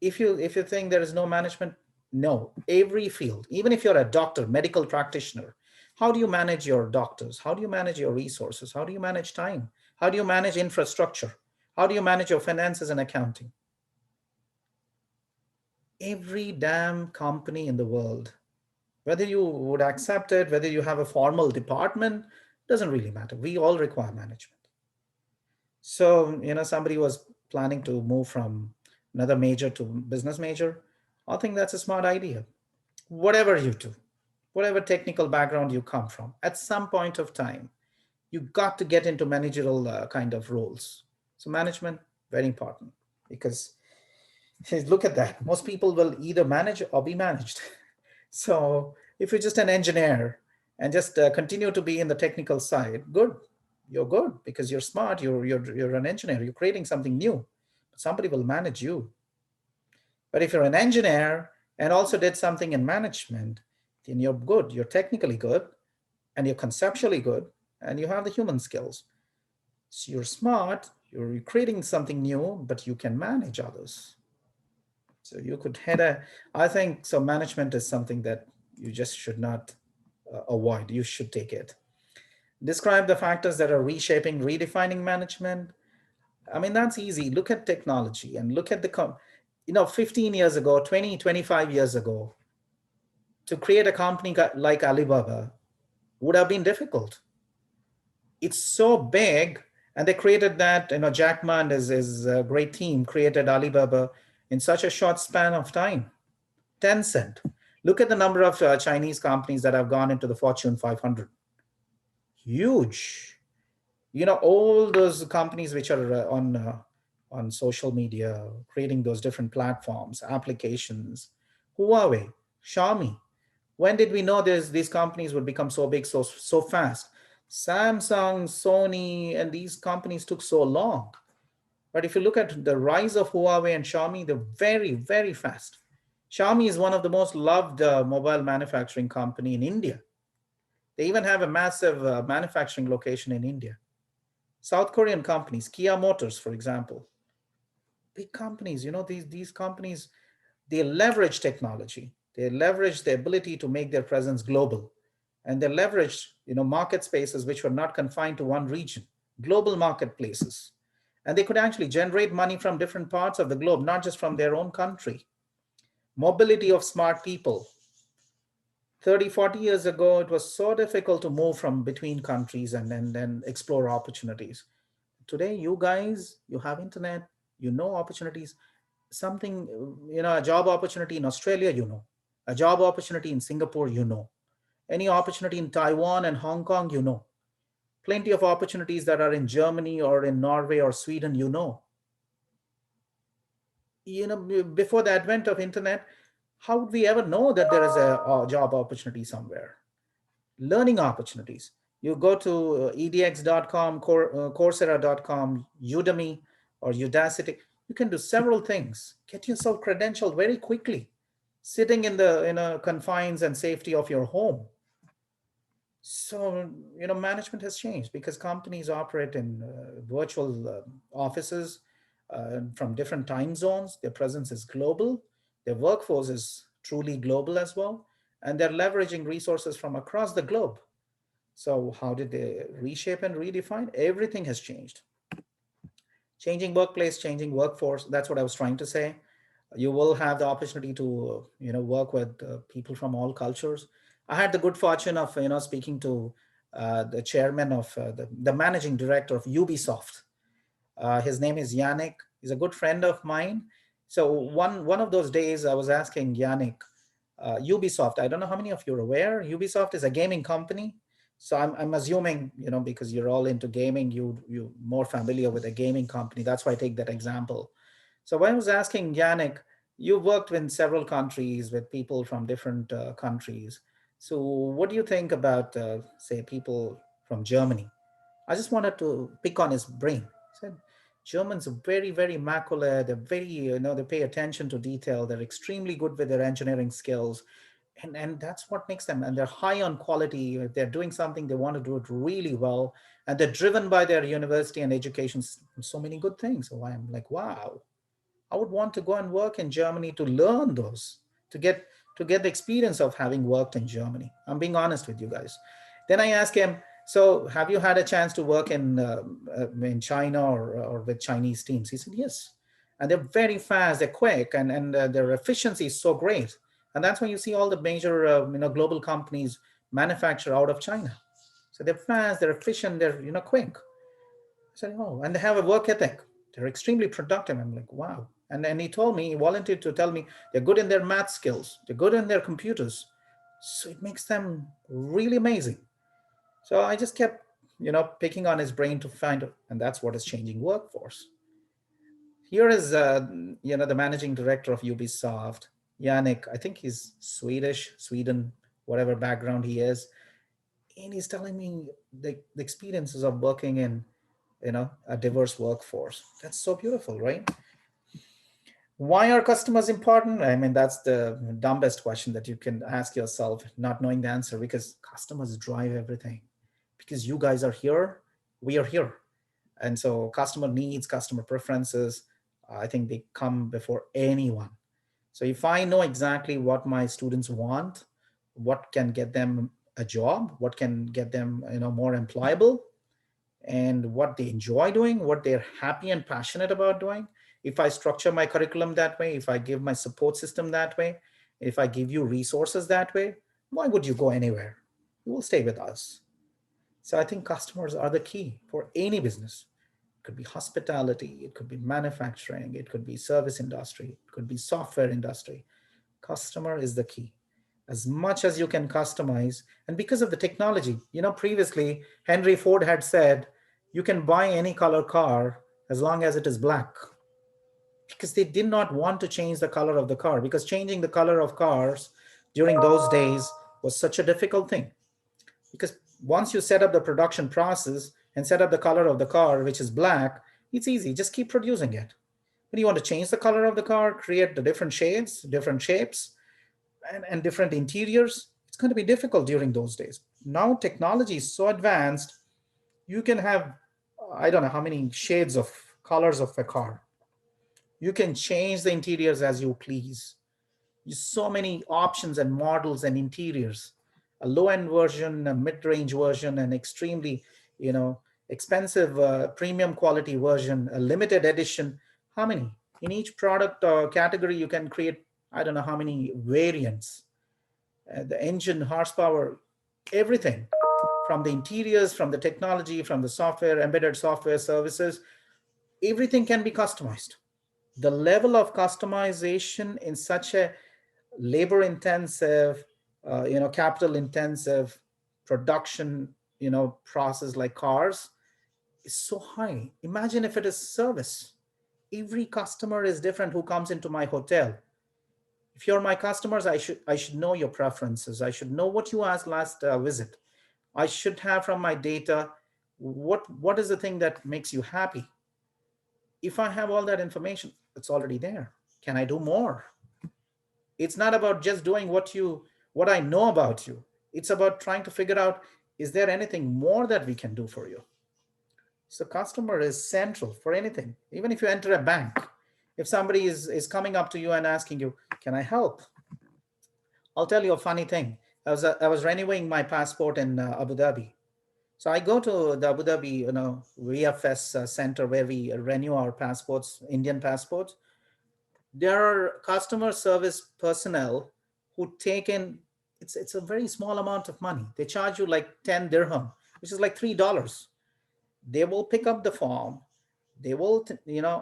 If you think there is no management, no. Every field, even if you're a doctor, medical practitioner, how do you manage your doctors? How do you manage your resources? How do you manage time? How do you manage infrastructure? How do you manage your finances and accounting? Every damn company in the world, whether you would accept it, whether you have a formal department, doesn't really matter. We all require management. So, somebody was planning to move from another major to business major. I think that's a smart idea. Whatever you do, whatever technical background you come from, at some point of time, you got to get into managerial kind of roles. So, management, very important, because look at that. Most people will either manage or be managed. So, if you're just an engineer and just continue to be in the technical side, good. You're good because you're smart. You're an engineer. You're creating something new. But somebody will manage you. But if you're an engineer and also did something in management, then you're good. You're technically good and you're conceptually good and you have the human skills. So you're smart. You're creating something new, but you can manage others. So you could I think so. Management is something that you just should not avoid. You should take it. Describe the factors that are reshaping, redefining management. I mean, that's easy. Look at technology and look at 15 years ago, 20, 25 years ago, to create a company like Alibaba would have been difficult. It's so big, and they created that, Jack Ma and his great team created Alibaba in such a short span of time. Tencent. Look at the number of Chinese companies that have gone into the Fortune 500. Huge. All those companies which are on social media, creating those different platforms, applications. Huawei, Xiaomi. When did we know these companies would become so big so fast? Samsung, Sony, and these companies took so long. But if you look at the rise of Huawei and Xiaomi, they're very, very fast. Xiaomi is one of the most loved mobile manufacturing company in India. They even have a massive manufacturing location in India. South Korean companies, Kia Motors, for example, big companies, these companies, they leverage technology. They leverage the ability to make their presence global. And they leverage, market spaces which were not confined to one region, global marketplaces. And they could actually generate money from different parts of the globe, not just from their own country. Mobility of smart people. 30, 40 years ago, it was so difficult to move from between countries and then explore opportunities. Today, you guys, you have internet, opportunities. Something, a job opportunity in Australia, a job opportunity in Singapore, any opportunity in Taiwan and Hong Kong, plenty of opportunities that are in Germany or in Norway or Sweden, before the advent of internet, how would we ever know that there is a job opportunity somewhere? Learning opportunities. You go to edx.com, coursera.com, Udemy, or Udacity. You can do several things. Get yourself credentialed very quickly. sitting in the confines and safety of your home. So, management has changed because companies operate in virtual offices from different time zones. Their presence is global. Their workforce is truly global as well. And they're leveraging resources from across the globe. So, how did they reshape and redefine? Everything has changed. Changing workplace, changing workforce. That's what I was trying to say. You will have the opportunity to work with people from all cultures. I had the good fortune of speaking to the chairman of the managing director of Ubisoft. His name is Yannick. He's a good friend of mine. So one of those days I was asking Yannick, Ubisoft, I don't know how many of you are aware, Ubisoft is a gaming company. So I'm assuming, because you're all into gaming, you more familiar with a gaming company. That's why I take that example. So when I was asking Yannick, you worked in several countries with people from different countries. So what do you think about, say, people from Germany? I just wanted to pick on his brain. He said, Germans are very, very immaculate. They're very, they pay attention to detail. They're extremely good with their engineering skills. And that's what makes them, and they're high on quality. If they're doing something, they want to do it really well. And they're driven by their university and education, so many good things. So I'm like, wow, I would want to go and work in Germany to learn those, to get to get the experience of having worked in Germany. I'm being honest with you guys. Then I asked him, so have you had a chance to work in China or with Chinese teams? He said yes, and they're very fast, they're quick, and their efficiency is so great. And that's why you see all the major global companies manufacture out of China. So they're fast, they're efficient, they're quick. I said, oh, and they have a work ethic. They're extremely productive. I'm like, wow. And then he told me, he volunteered to tell me they're good in their math skills, they're good in their computers. So it makes them really amazing. So I just kept, picking on his brain to find out, and that's what is changing workforce. Here is, the managing director of Ubisoft, Yannick. I think he's Swedish, Sweden, whatever background he is, and he's telling me the experiences of working in a diverse workforce. That's so beautiful, right? Why are customers important? I mean, that's the dumbest question that you can ask yourself, not knowing the answer, because customers drive everything. Because you guys are here, we are here. And so customer needs, customer preferences, I think they come before anyone. So if I know exactly what my students want, what can get them a job, what can get them more employable, and what they enjoy doing, what they're happy and passionate about doing. If I structure my curriculum that way, if I give my support system that way, if I give you resources that way, why would you go anywhere? You will stay with us. So I think customers are the key for any business. It could be hospitality, it could be manufacturing, it could be service industry, it could be software industry. Customer is the key. As much as you can customize, and because of the technology, previously Henry Ford had said you can buy any color car as long as it is black, because they did not want to change the color of the car, because changing the color of cars during those days was such a difficult thing. Because once you set up the production process and set up the color of the car, which is black, it's easy, just keep producing it. When you want to change the color of the car, create the different shades, different shapes, and different interiors, it's going to be difficult during those days. Now technology is so advanced, you can have, I don't know how many shades of colors of a car. You can change the interiors as you please. So many options and models and interiors, a low-end version, a mid-range version, an extremely you know expensive premium quality version, a limited edition. How many in each product category? You can create, I don't know how many variants. The engine horsepower, everything, from the interiors, from the technology, from the software, embedded software services, everything can be customized. The level of customization in such a labor intensive, capital intensive production, process like cars is so high. Imagine if it is service. Every customer is different who comes into my hotel. If you're my customers, I should know your preferences. I should know what you asked last visit. I should have from my data what is the thing that makes you happy. If I have all that information, it's already there. Can I do more? It's not about just doing what I know about you. It's about trying to figure out, is there anything more that we can do for you? So customer is central for anything. Even if you enter a bank, if somebody is coming up to you and asking you, can I help? I'll tell you a funny thing. I was renewing my passport in Abu Dhabi. So I go to the Abu Dhabi, VFS center where we renew our passports, Indian passports. There are customer service personnel who take in, it's a very small amount of money. They charge you like 10 dirham, which is like $3. They will pick up the form. They will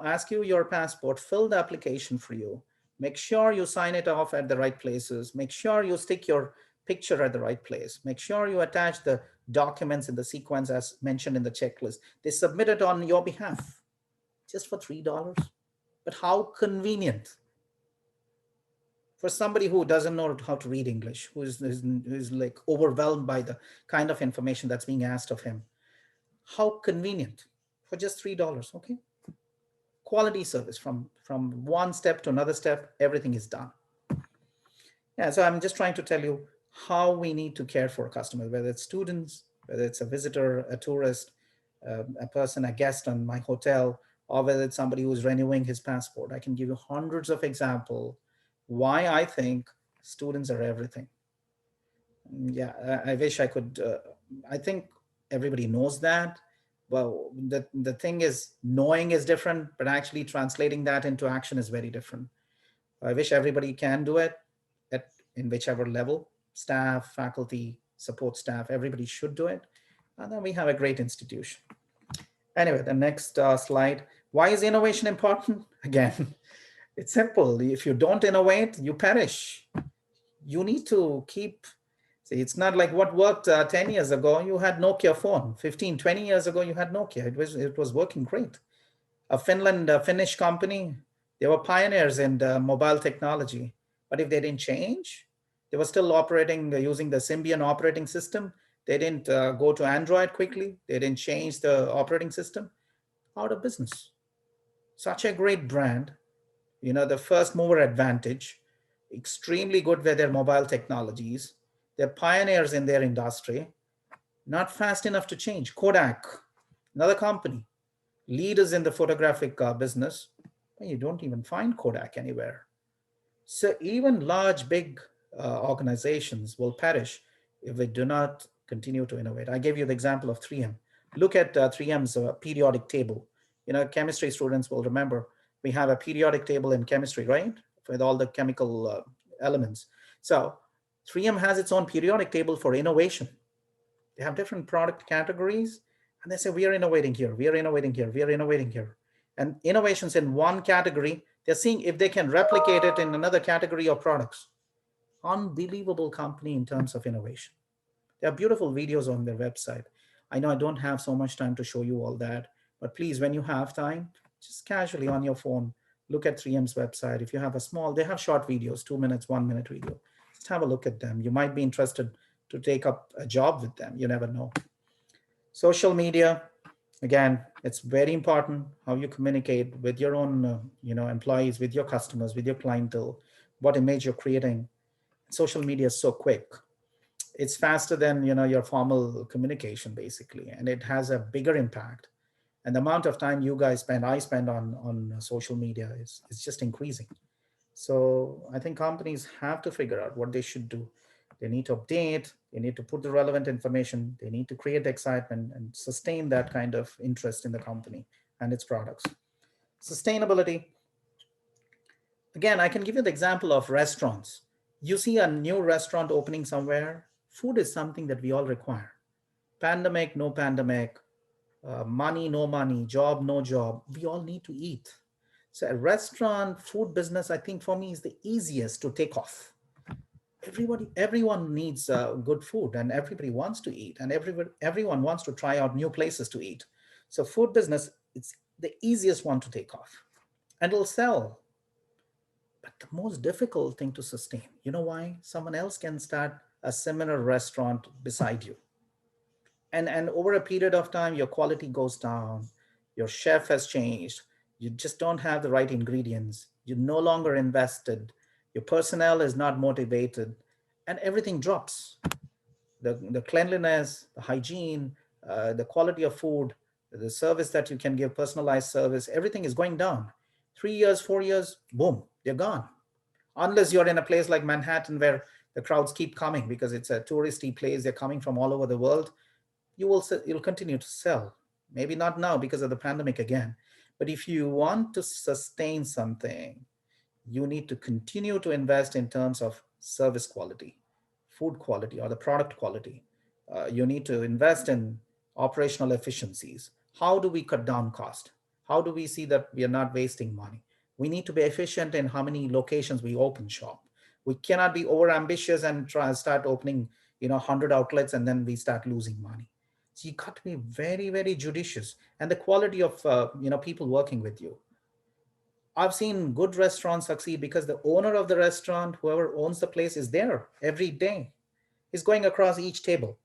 ask you your passport, fill the application for you, make sure you sign it off at the right places, make sure you stick your picture at the right place, make sure you attach the documents in the sequence as mentioned in the checklist. They submit it on your behalf just for $3. But how convenient for somebody who doesn't know how to read English, who is like overwhelmed by the kind of information that's being asked of him. How convenient for just $3. Okay, quality service from one step to another step, everything is done. Yeah, so I'm just trying to tell you how we need to care for a customer, whether it's students, whether it's a visitor, a tourist, a person, a guest on my hotel, or whether it's somebody who's renewing his passport. I can give you hundreds of examples why I think students are everything. Yeah, I wish I could. I think everybody knows that. Well, the thing is, knowing is different, but actually translating that into action is very different. I wish everybody can do it at in whichever level, staff, faculty, support staff, everybody should do it. And then we have a great institution. Anyway, the next slide. Why is innovation important? Again, it's simple. If you don't innovate, you perish. You need to keep, see, it's not like what worked 10 years ago. You had Nokia phone. 15, 20 years ago, you had Nokia. It was working great. A Finnish company, they were pioneers in mobile technology. But if they didn't change, they were still operating using the Symbian operating system. They didn't go to Android quickly. They didn't change the operating system. Out of business. Such a great brand, the first mover advantage, extremely good with their mobile technologies. They're pioneers in their industry, not fast enough to change. Kodak, another company, leaders in the photographic business. You don't even find Kodak anywhere. So even large, big organizations will perish if they do not continue to innovate. I gave you the example of 3M. Look at 3M's periodic table. Chemistry students will remember we have a periodic table in chemistry, right? With all the chemical elements. So 3M has its own periodic table for innovation. They have different product categories, and they say, we are innovating here, we are innovating here, we are innovating here. And innovations in one category, they're seeing if they can replicate it in another category of products. Unbelievable company in terms of innovation. There are beautiful videos on their website. I know I don't have so much time to show you all that, but please, when you have time, just casually on your phone, look at 3M's website. If you have they have short videos, 2 minutes, 1 minute video. Just have a look at them. You might be interested to take up a job with them. You never know. Social media, again, it's very important how you communicate with your own, employees, with your customers, with your clientele, what image you're creating. Social media is so quick. It's faster than your formal communication basically, and it has a bigger impact. And the amount of time I spend on social media is just increasing. So I think companies have to figure out what they should do. They need to update, they need to put the relevant information, they need to create excitement and sustain that kind of interest in the company and its products. Sustainability, again, I can give you the example of restaurants. You see a new restaurant opening somewhere, food is something that we all require. Pandemic, no pandemic, money, no money, job, no job, we all need to eat. So a restaurant food business, I think for me is the easiest to take off. Everyone needs good food, and everybody wants to eat, and everyone wants to try out new places to eat. So food business, it's the easiest one to take off, and it'll sell. But the most difficult thing to sustain, you know why? Someone else can start a similar restaurant beside you, and over a period of time your quality goes down, your chef has changed, you just don't have the right ingredients, you no longer invested, your personnel is not motivated, and everything drops. The cleanliness, the hygiene, the quality of food, the service that you can give, personalized service, everything is going down. 3 years, 4 years, boom, they're gone. Unless you're in a place like Manhattan where the crowds keep coming because it's a touristy place, they're coming from all over the world, you'll continue to sell. Maybe not now because of the pandemic again. But if you want to sustain something, you need to continue to invest in terms of service quality, food quality, or the product quality. You need to invest in operational efficiencies. How do we cut down cost? How do we see that we are not wasting money? We need to be efficient in how many locations we open shop. We cannot be over ambitious and try start opening, 100 outlets and then we start losing money. So you got to be very, very judicious, and the quality of people working with you. I've seen good restaurants succeed because the owner of the restaurant, whoever owns the place, is there every day. He's going across each table.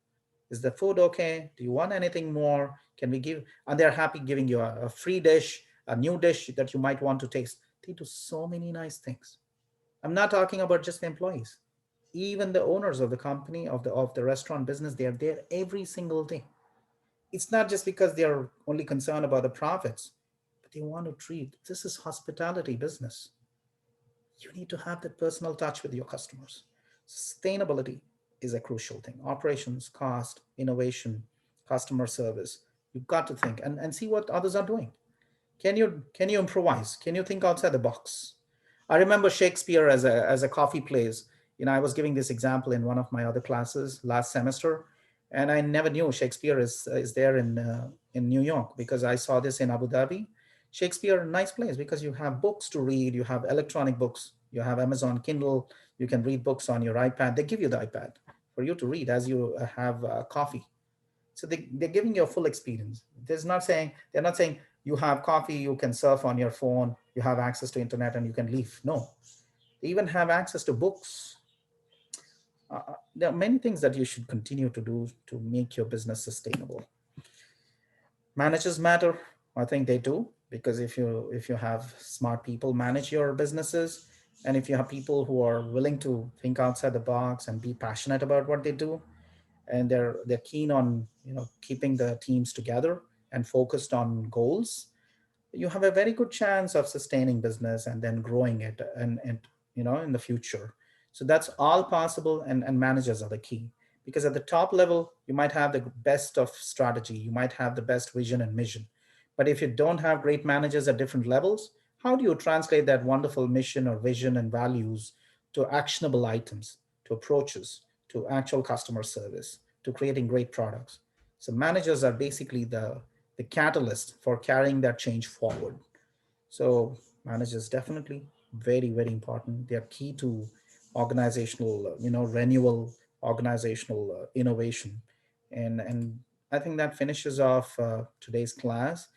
Is the food okay? Do you want anything more? Can we give? And they're happy giving you a free dish, a new dish that you might want to taste. They do so many nice things. I'm not talking about just the employees. Even the owners of the company, of the restaurant business, they are there every single day. It's not just because they're only concerned about the profits, but they want to treat. This is hospitality business. You need to have that personal touch with your customers. Sustainability is a crucial thing. Operations, cost, innovation, customer service. You've got to think and see what others are doing. Can you improvise? Can you think outside the box? I remember Shakespeare as a coffee place. I was giving this example in one of my other classes last semester, and I never knew Shakespeare is there in New York because I saw this in Abu Dhabi. Shakespeare, nice place because you have books to read, you have electronic books, you have Amazon Kindle, you can read books on your iPad. They give you the iPad for you to read as you have coffee. So they're giving you a full experience. They're not saying you have coffee, you can surf on your phone, you have access to internet and you can leave. No, they even have access to books. There are many things that you should continue to do to make your business sustainable. Managers matter. I think they do because if you have smart people manage your businesses, and if you have people who are willing to think outside the box and be passionate about what they do, and they're keen on keeping the teams together and focused on goals, you have a very good chance of sustaining business and then growing it and in the future. So that's all possible, and managers are the key, because at the top level you might have the best of strategy, you might have the best vision and mission, but if you don't have great managers at different levels, how do you translate that wonderful mission or vision and values to actionable items, to approaches, to actual customer service, to creating great products? So managers are basically the catalyst for carrying that change forward. So managers definitely very, very important. They are key to organizational, renewal, organizational innovation, and I think that finishes off today's class.